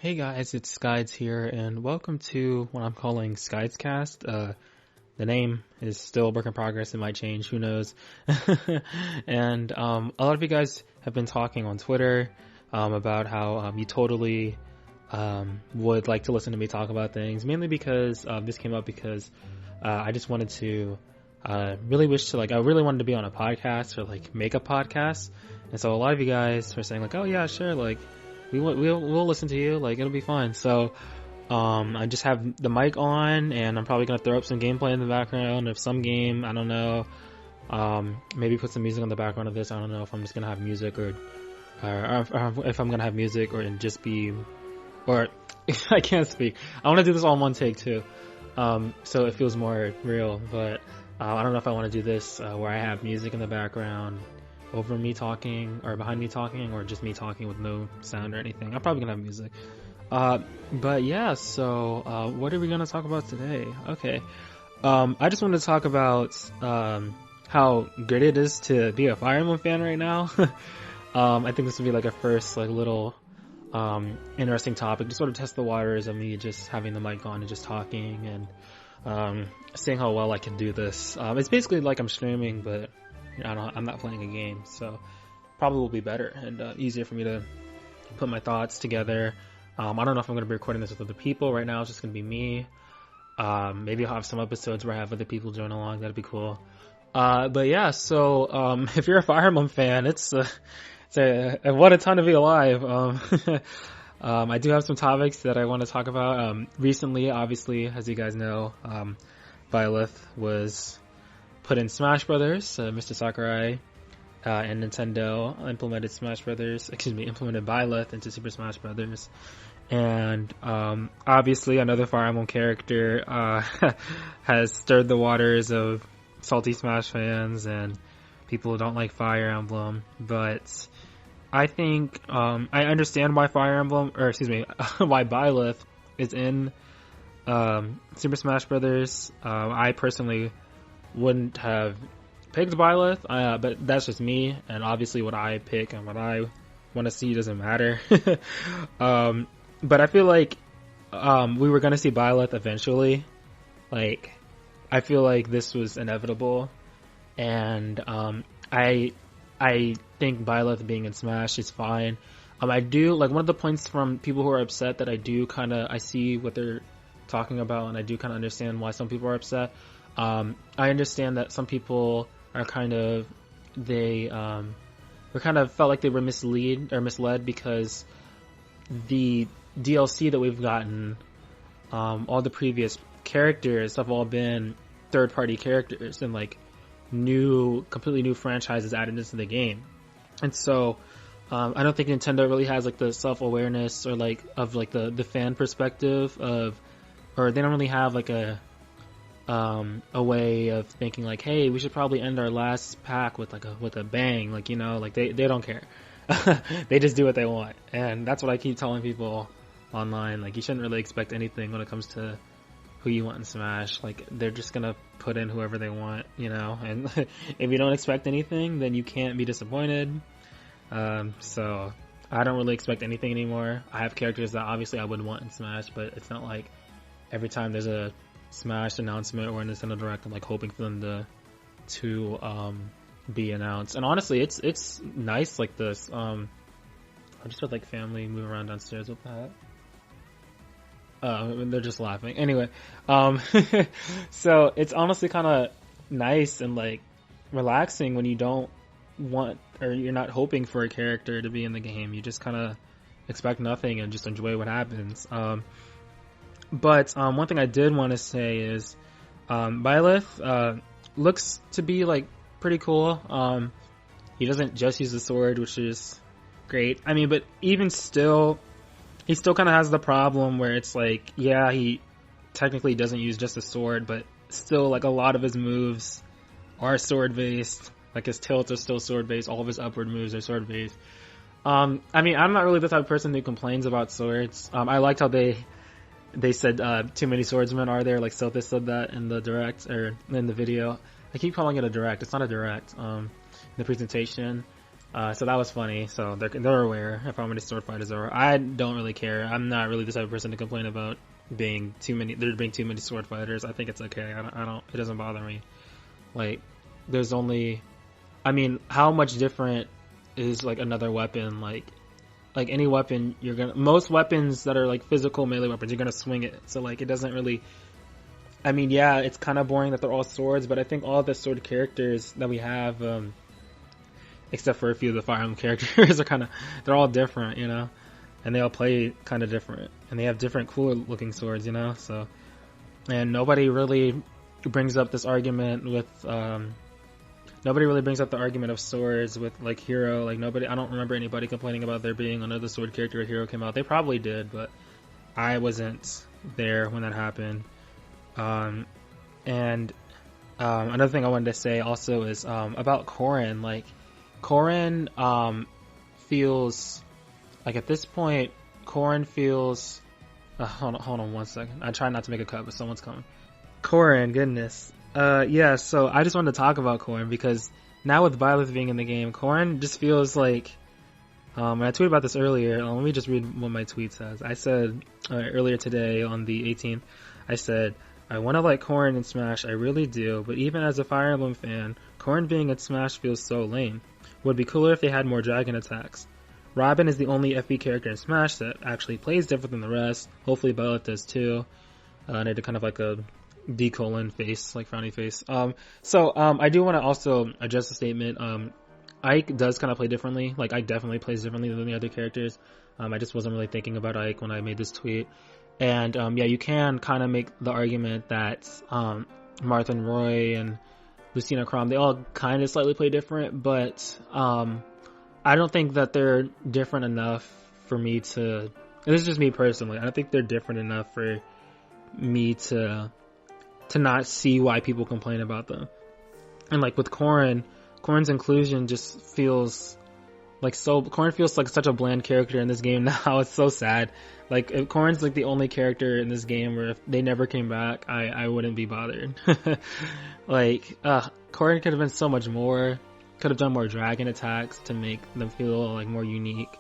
Hey guys, it's Skides here, and welcome to what I'm calling Skidescast. The name is still a work in progress, it might change, who knows. And a lot of you guys have been talking on Twitter about how you totally would like to listen to me talk about things, mainly because this came up because I just wanted to I really wanted to be on a podcast or make a podcast. And so a lot of you guys were saying oh yeah, sure, we'll listen to you, it'll be fine. So I just have the mic on, and I'm probably gonna throw up some gameplay in the background of some game, I don't know. Maybe put some music on the background of this. I don't know if I'm just gonna have music or if I'm gonna have music or just be, or I can't speak. I want to do this all in one take too, so it feels more real. But I don't know if I want to do this where I have music in the background over me talking or behind me talking, or just me talking with no sound or anything. I'm probably gonna have music. But yeah, so what are we gonna talk about today? Okay, I just wanted to talk about how great it is to be a Fire Emblem fan right now. I think this would be a first little interesting topic to sort of test the waters of me just having the mic on and just talking and seeing how well I can do this. It's basically like I'm streaming, but I'm not playing a game, so probably will be better and easier for me to put my thoughts together. I don't know if I'm going to be recording this with other people. Right now it's just going to be me. Maybe I'll have some episodes where I have other people join along. That'd be cool. But yeah, so if you're a Fire Emblem fan, it's what a time to be alive. I do have some topics that I want to talk about. Recently, obviously, as you guys know, Byleth was put in Smash Brothers. Mr. Sakurai and Nintendo implemented implemented Byleth into Super Smash Brothers. And obviously another Fire Emblem character has stirred the waters of salty Smash fans and people who don't like Fire Emblem. But I think I understand why why Byleth is in Super Smash Brothers. I personally wouldn't have picked Byleth, but that's just me, and obviously what I pick and what I want to see doesn't matter. But I feel like we were going to see Byleth eventually. I feel like this was inevitable, and I think Byleth being in Smash is fine. I do one of the points from people who are upset that I see what they're talking about, and I do kind of understand why some people are upset. I understand that some people are they felt like they were misled because the DLC that we've gotten, all the previous characters have all been third-party characters and completely new franchises added into the game. And so I don't think Nintendo really has the self-awareness or of the fan perspective or they don't really have a way of thinking hey, we should probably end our last pack with a bang, they don't care. They just do what they want, and that's what I keep telling people online. You shouldn't really expect anything when it comes to who you want in Smash. They're just gonna put in whoever they want, and if you don't expect anything, then you can't be disappointed. So I don't really expect anything anymore. I have characters that obviously I would want in Smash, but it's not every time there's a Smash announcement or a Nintendo Direct, I'm hoping for them to be announced. And honestly, it's nice this. I just heard family move around downstairs with that. They're just laughing. Anyway, so it's honestly kind of nice and relaxing when you don't want or you're not hoping for a character to be in the game. You just kind of expect nothing and just enjoy what happens. But one thing I did want to say is Byleth looks to be pretty cool. He doesn't just use the sword, which is great. But even still, he still kind of has the problem where it's yeah, he technically doesn't use just a sword, but still a lot of his moves are sword based. His tilts are still sword based. All of his upward moves are sword based. I'm not really the type of person who complains about swords. I liked how they said too many swordsmen are there, Sothis said that in the direct, or in the video. I keep calling it a direct. It's not a direct. The presentation. So that was funny. So they're aware of how many sword fighters there are. I don't really care. I'm not really the type of person to complain about there being too many sword fighters. I think it's okay. It doesn't bother me. Like, there's only, I mean, how much different is like another weapon? Like any weapon, most weapons that are like physical melee weapons, you're gonna swing it. So like, it doesn't really, I mean, yeah, it's kind of boring that they're all swords, but I think all the sword characters that we have, except for a few of the Fire Emblem characters, they're all different, you know, and they all play kind of different, and they have different cooler looking swords, you know, so, and nobody really brings up this argument with, nobody really brings up the argument of swords with, like, Hero. Like, I don't remember anybody complaining about there being another sword character when Hero came out. They probably did, but I wasn't there when that happened. Another thing I wanted to say also is, about Corrin. Like, Corrin, feels, like, at this point, Corrin feels, hold on 1 second. I try not to make a cut, but someone's coming. Corrin, goodness. Yeah, so I just wanted to talk about Corrin because now with Byleth being in the game, Corrin just feels like, and I tweeted about this earlier. Let me just read what my tweet says. I said, earlier today on the 18th, I said, I want to like Corrin in Smash, I really do, but even as a Fire Emblem fan, Corrin being in Smash feels so lame. Would be cooler if they had more dragon attacks. Robin is the only FB character in Smash that actually plays different than the rest. Hopefully Byleth does too. And I did kind of like a D:, face, like frowny face. I do want to also address the statement. Ike does kind of play differently. Like, Ike definitely plays differently than the other characters. I just wasn't really thinking about Ike when I made this tweet. And, yeah, you can kind of make the argument that, Martha and Roy and Lucina Crom, they all kind of slightly play different, but, I don't think that they're different enough for me to, this is just me personally, I don't think they're different enough for me to not see why people complain about them. And like with Corrin's inclusion just feels like Corrin feels like such a bland character in this game now. It's so sad. Like, if Corrin's like the only character in this game where if they never came back, I wouldn't be bothered. Like, Corrin could have been so much more, could have done more dragon attacks to make them feel like more unique.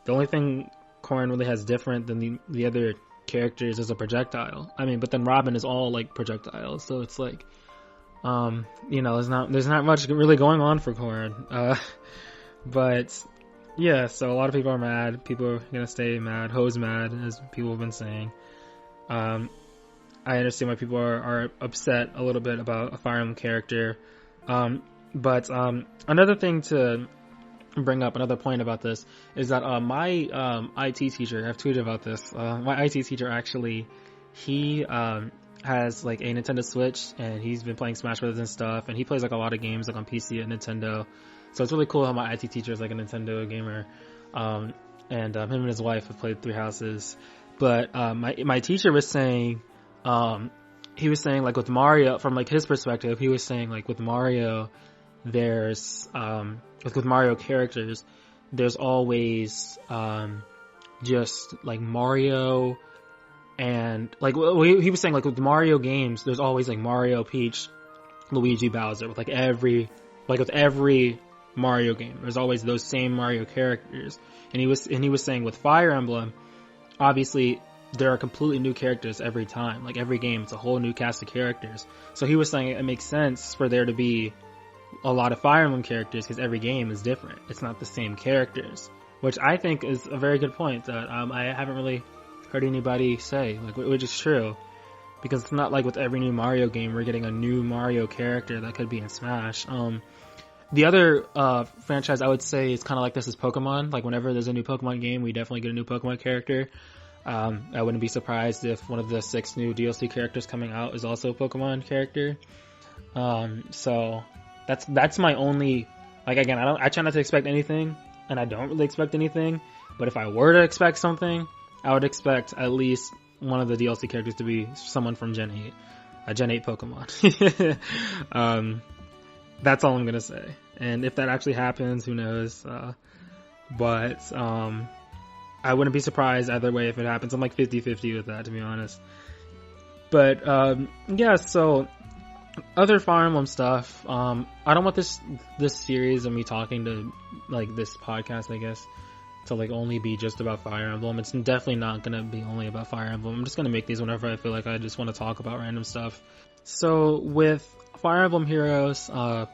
The only thing Corrin really has different than the other characters is a projectile. I mean, but then Robin is all like projectiles, so it's like, you know, there's not much really going on for Corrin. But yeah, so a lot of people are mad. People are gonna stay mad. Ho's mad, as people have been saying. I understand why people are upset a little bit about a Fire Emblem character. But another thing to bring up, another point about this, is that my IT teacher, I've tweeted about this, my IT teacher actually, he has like a Nintendo Switch, and he's been playing Smash Brothers and stuff, and he plays like a lot of games like on PC and Nintendo. So it's really cool how my IT teacher is like a Nintendo gamer, and him and his wife have played Three Houses. But my teacher was saying, he was saying like with Mario, from like his perspective, he was saying like with Mario, there's with Mario characters, there's always just like Mario, and like he was saying like with Mario games, there's always like Mario, Peach, Luigi, Bowser, with with every Mario game, there's always those same Mario characters. And he was saying with Fire Emblem, obviously there are completely new characters every time. Like every game, it's a whole new cast of characters. So he was saying it makes sense for there to be a lot of Fire Emblem characters because every game is different. It's not the same characters, which I think is a very good point that I haven't really heard anybody say, like, which is true, because it's not like with every new Mario game we're getting a new Mario character that could be in Smash. The other franchise I would say is kind of like this is Pokemon. Like whenever there's a new Pokemon game, we definitely get a new Pokemon character. I wouldn't be surprised if one of the 6 new DLC characters coming out is also a Pokemon character. So that's my only, like, again, I try not to expect anything, and I don't really expect anything, but if I were to expect something, I would expect at least one of the DLC characters to be someone from Gen 8, a Gen 8 Pokemon. That's all I'm gonna say. And if that actually happens, who knows? But I wouldn't be surprised either way if it happens. I'm like 50-50 with that, to be honest. But yeah, so other Fire Emblem stuff. I don't want this series of me talking to, like, this podcast, I guess, to, like, only be just about Fire Emblem. It's definitely not gonna be only about Fire Emblem. I'm just gonna make these whenever I feel like I just want to talk about random stuff. So with Fire Emblem Heroes, Fire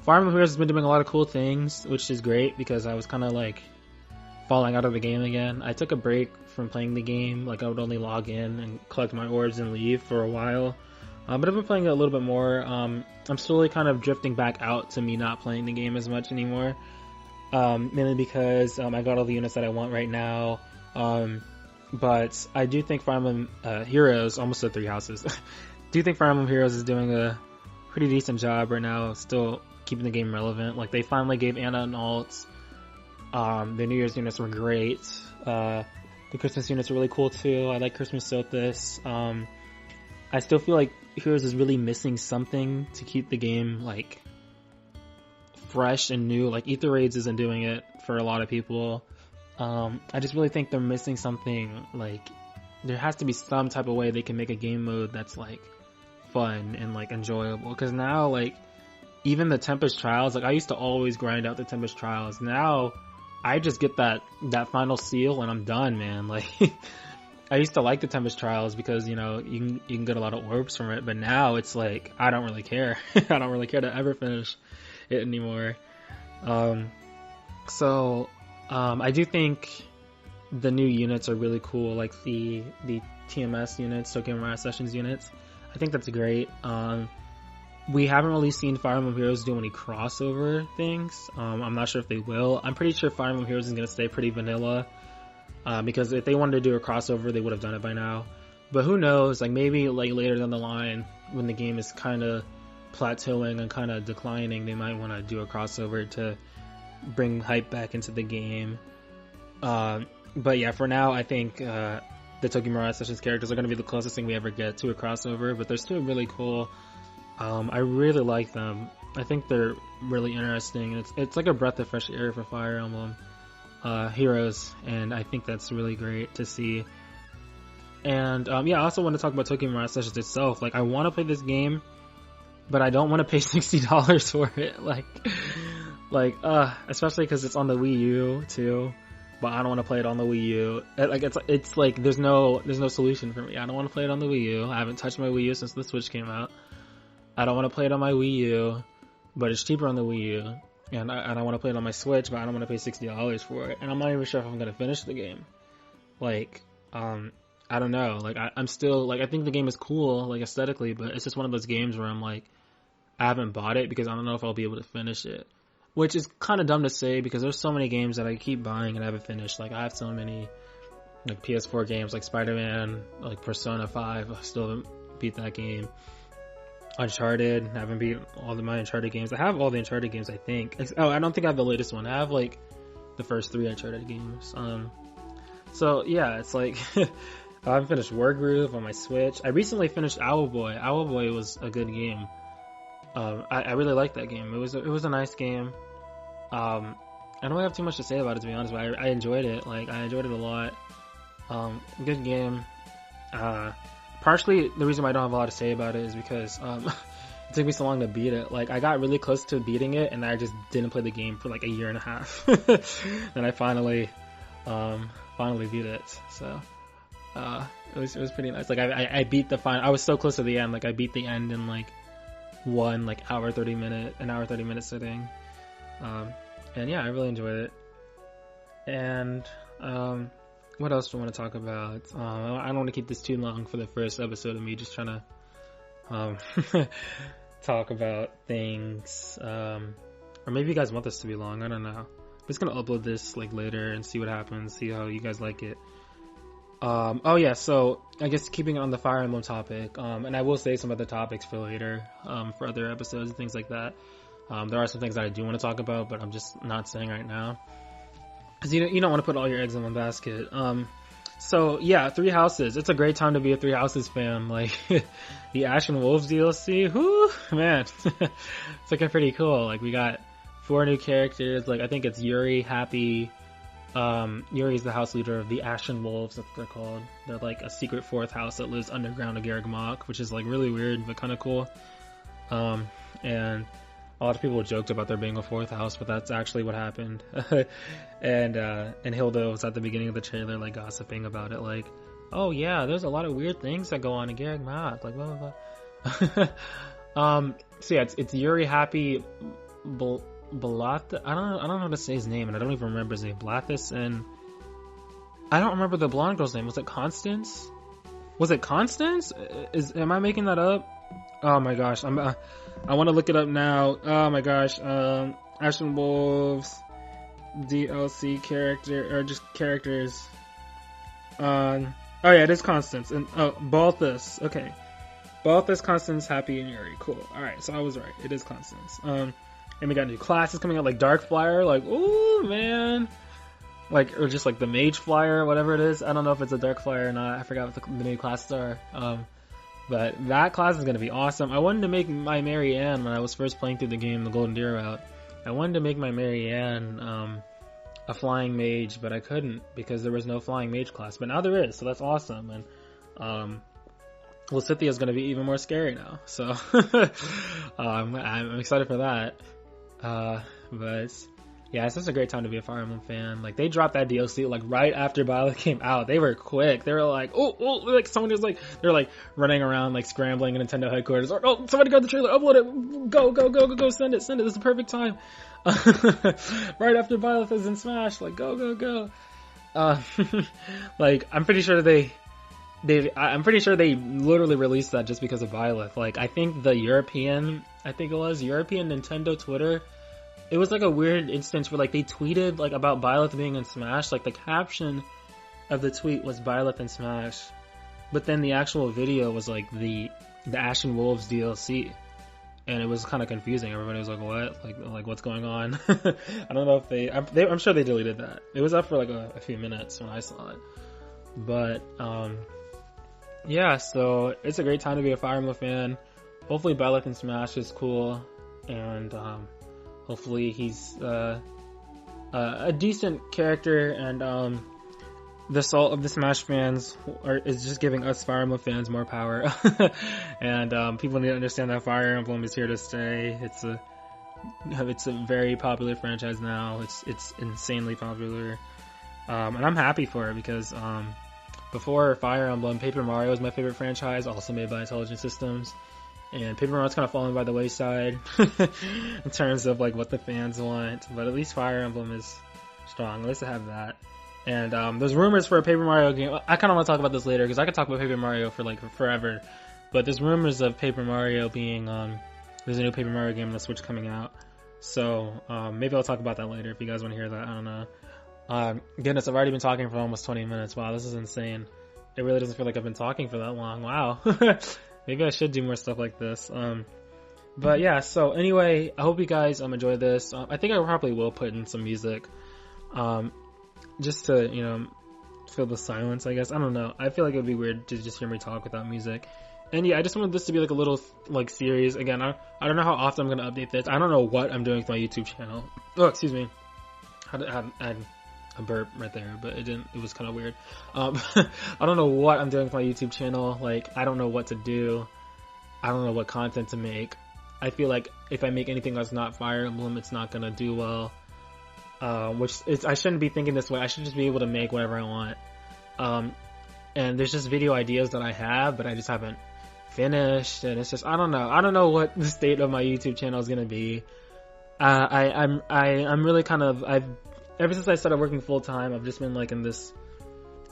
Emblem Heroes has been doing a lot of cool things, which is great because I was kind of like falling out of the game again. I took a break from playing the game. Like, I would only log in and collect my orbs and leave for a while. But I've been playing it a little bit more. I'm slowly kind of drifting back out to me not playing the game as much anymore. Mainly because I got all the units that I want right now. But I do think Fire Emblem Heroes, almost at 3 houses, do think Fire Emblem Heroes is doing a pretty decent job right now, still keeping the game relevant. Like, they finally gave Anna an alt. The New Year's units were great. The Christmas units are really cool too. I like Christmas Sothis. I still feel like Heroes is really missing something to keep the game, like, fresh and new. Like, Ether Raids isn't doing it for a lot of people. I just really think they're missing something. Like, there has to be some type of way they can make a game mode that's, like, fun and, like, enjoyable. Because now, like, even the Tempest trials, like, I used to always grind out the Tempest trials. Now, I just get that final seal and I'm done, man. Like, I used to like the Tempest trials because, you know, you can get a lot of orbs from it, but now it's like, I don't really care. I don't really care to ever finish it anymore. I do think the new units are really cool, like the TMS units, Tokyo Mirage Sessions units. I think that's great. We haven't really seen Fire Emblem Heroes do any crossover things. I'm not sure if they will. I'm pretty sure Fire Emblem Heroes is going to stay pretty vanilla. Because if they wanted to do a crossover, they would have done it by now. But who knows, like, maybe, like, later down the line, when the game is kind of plateauing and kind of declining, they might want to do a crossover to bring hype back into the game. But yeah, for now, I think the Tokyo Mirage Sessions characters are going to be the closest thing we ever get to a crossover, but they're still really cool. I really like them. I think they're really interesting, and it's like a breath of fresh air for Fire Emblem Heroes, and I think that's really great to see. And I also want to talk about Tokyo Mirage Sessions itself. Like, I want to play this game, but I don't want to pay $60 for it. Especially because it's on the Wii U too. But I don't want to play it on the Wii U. It's like there's no solution for me. I don't want to play it on the Wii U. I haven't touched my Wii U since the Switch came out. I don't want to play it on my Wii U, but it's cheaper on the Wii U. And I want to play it on my Switch, but I don't want to pay $60 for it. And I'm not even sure if I'm going to finish the game. Like, I don't know. Like, I'm still, like, I think the game is cool, like, aesthetically, but it's just one of those games where I'm like, I haven't bought it because I don't know if I'll be able to finish it. Which is kind of dumb to say because there's so many games that I keep buying and I haven't finished. Like, I have so many, like, PS4 games, like Spider-Man, like Persona 5, I still haven't beat that game. Uncharted, I haven't beat all of my Uncharted games. I have all the Uncharted games, I think. Oh, I don't think I have the latest one. I have, like, the first 3 Uncharted games. So, yeah, it's like, I haven't finished Wargroove on my Switch. I recently finished Owlboy. Owlboy was a good game. I really liked that game. It was a nice game. I don't really have too much to say about it, to be honest, but I enjoyed it. Like, I enjoyed it a lot. Good game. Partially, the reason why I don't have a lot to say about it is because, it took me so long to beat it. Like, I got really close to beating it, and I just didn't play the game for, like, a year and a half. And I finally beat it. So, it was pretty nice. Like, I beat the final, I was so close to the end. Like, I beat the end in, like, an hour 30 minute sitting. And yeah, I really enjoyed it. And, what else do I want to talk about? I don't want to keep this too long for the first episode of me just trying to, talk about things. Or maybe you guys want this to be long, I don't know. I'm just gonna upload this, like, later and see what happens, see how you guys like it. So I guess keeping it on the Fire Emblem topic, and I will save some other topics for later, for other episodes and things like that. There are some things that I do want to talk about, but I'm just not saying right now. Cause you don't want to put all your eggs in one basket. So yeah, 3 Houses. It's a great time to be a 3 Houses fan. Like, the Ash and Wolves DLC, whoo, man. It's looking pretty cool. Like, we got 4 new characters. Like, I think it's Yuri, Happy. Yuri's the house leader of the Ashen Wolves, that's what they're called. They're like a secret 4th house that lives underground of Garreg Mach, which is like really weird, but kind of cool. And a lot of people joked about there being a fourth house, but that's actually what happened. And Hilda was at the beginning of the trailer, like, gossiping about it, like, oh yeah, there's a lot of weird things that go on in Garrick Map, like, blah, blah, blah. So yeah, it's Yuri Happy Byleth. I don't know how to say his name, and I don't even remember his name. Blathis, and I don't remember the blonde girl's name. Was it Constance? Was it Constance? Am I making that up? Oh my gosh, I want to look it up now. Oh my gosh, Ashen Wolves DLC character, or just characters. Oh yeah, it is Constance, and Balthus. Okay, Balthus, Constance, Happy, and Yuri. Cool. All right, so I was right. It is Constance. And we got new classes coming out, like Dark Flyer. Like, ooh man. Like, or just like the Mage Flyer, whatever it is. I don't know if it's a Dark Flyer or not. I forgot what the new classes are. But that class is going to be awesome. I wanted to make my Mary Ann when I was first playing through the game, the Golden Deer route. I wanted to make my Mary Ann a flying mage, but I couldn't because there was no flying mage class. But now there is, so that's awesome. And Lysithea is going to be even more scary now. So I'm excited for that. But yeah, it's just a great time to be a Fire Emblem fan. Like, they dropped that DLC like right after Byleth came out. They were quick. They were like, oh, like someone was like, they're like running around like scrambling in Nintendo headquarters. Or, oh, somebody got the trailer, upload it, go, send it. This is the perfect time. Right after Byleth is in Smash, like go. Like, I'm pretty sure they literally released that just because of Byleth. Like, I think the European Nintendo Twitter, it was like a weird instance where like they tweeted like about Byleth being in Smash, like the caption of the tweet was Byleth in Smash, but then the actual video was like the Ashen Wolves DLC, and it was kind of confusing. Everybody was like, what? Like what's going on? I don't know if I'm sure they deleted that. It was up for like a few minutes when I saw it. But yeah, so it's a great time to be a Fire Emblem fan. Hopefully Byleth in Smash is cool, and hopefully he's a decent character, and the salt of the Smash fans is just giving us Fire Emblem fans more power. And people need to understand that Fire Emblem is here to stay. It's a very popular franchise now. It's insanely popular, and I'm happy for it because before Fire Emblem, Paper Mario was my favorite franchise, also made by Intelligent Systems. And Paper Mario's kind of falling by the wayside in terms of like what the fans want, but at least Fire Emblem is strong. At least I have that. And there's rumors for a Paper Mario game. I kind of want to talk about this later because I could talk about Paper Mario for like forever. But there's rumors of Paper Mario being there's a new Paper Mario game on the Switch coming out. So maybe I'll talk about that later if you guys want to hear that. I don't know. Goodness, I've already been talking for almost 20 minutes. Wow, this is insane. It really doesn't feel like I've been talking for that long. Wow. Maybe I should do more stuff like this. But yeah, so anyway, I hope you guys enjoy this. I think I probably will put in some music. Just to, fill the silence, I guess. I don't know. I feel like it would be weird to just hear me talk without music. And yeah, I just wanted this to be like a little like series. Again, I don't know how often I'm going to update this. I don't know what I'm doing with my YouTube channel. Oh, excuse me. I had a burp right there, but it was kind of weird. I don't know what I'm doing with my YouTube channel. Like, I don't know what to do. I don't know what content to make. I feel like if I make anything that's not Fire Emblem, it's not gonna do well. I shouldn't be thinking this way. I should just be able to make whatever I want. And there's just video ideas that I have, but I just haven't finished. And it's just, I don't know. I don't know what the state of my YouTube channel is gonna be. I'm really kind of, ever since I started working full time, I've just been like in this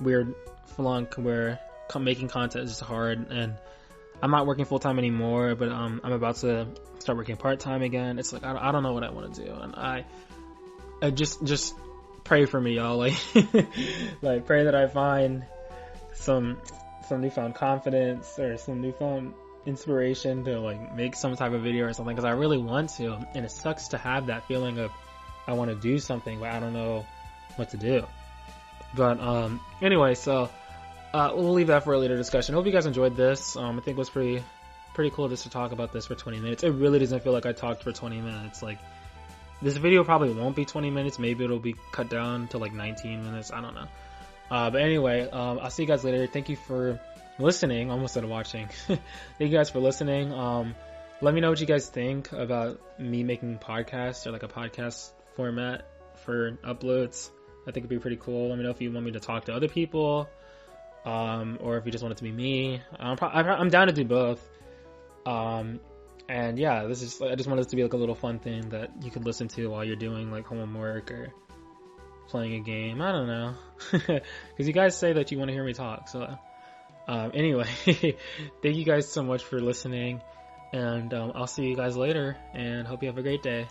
weird flunk where making content is just hard, and I'm not working full time anymore, but I'm about to start working part time again. It's like I don't know what I want to do, and I just pray for me, y'all. Like like pray that I find some newfound confidence or some newfound inspiration to like make some type of video or something, because I really want to, and it sucks to have that feeling of I want to do something, but I don't know what to do. But anyway, so we'll leave that for a later discussion. Hope you guys enjoyed this. I think it was pretty cool just to talk about this for 20 minutes. It really doesn't feel like I talked for 20 minutes. Like, this video probably won't be 20 minutes. Maybe it'll be cut down to like 19 minutes. I don't know. But anyway, I'll see you guys later. Thank you for listening. Almost said watching. Thank you guys for listening. let me know what you guys think about me making podcasts or like a podcast format for uploads. I think it'd be pretty cool. Let me know if you want me to talk to other people, or if you just want it to be me. I'm down to do both. And yeah, I just wanted this to be like a little fun thing that you could listen to while you're doing like homework or playing a game. I don't know, because you guys say that you want to hear me talk. So anyway, thank you guys so much for listening, and I'll see you guys later, and hope you have a great day.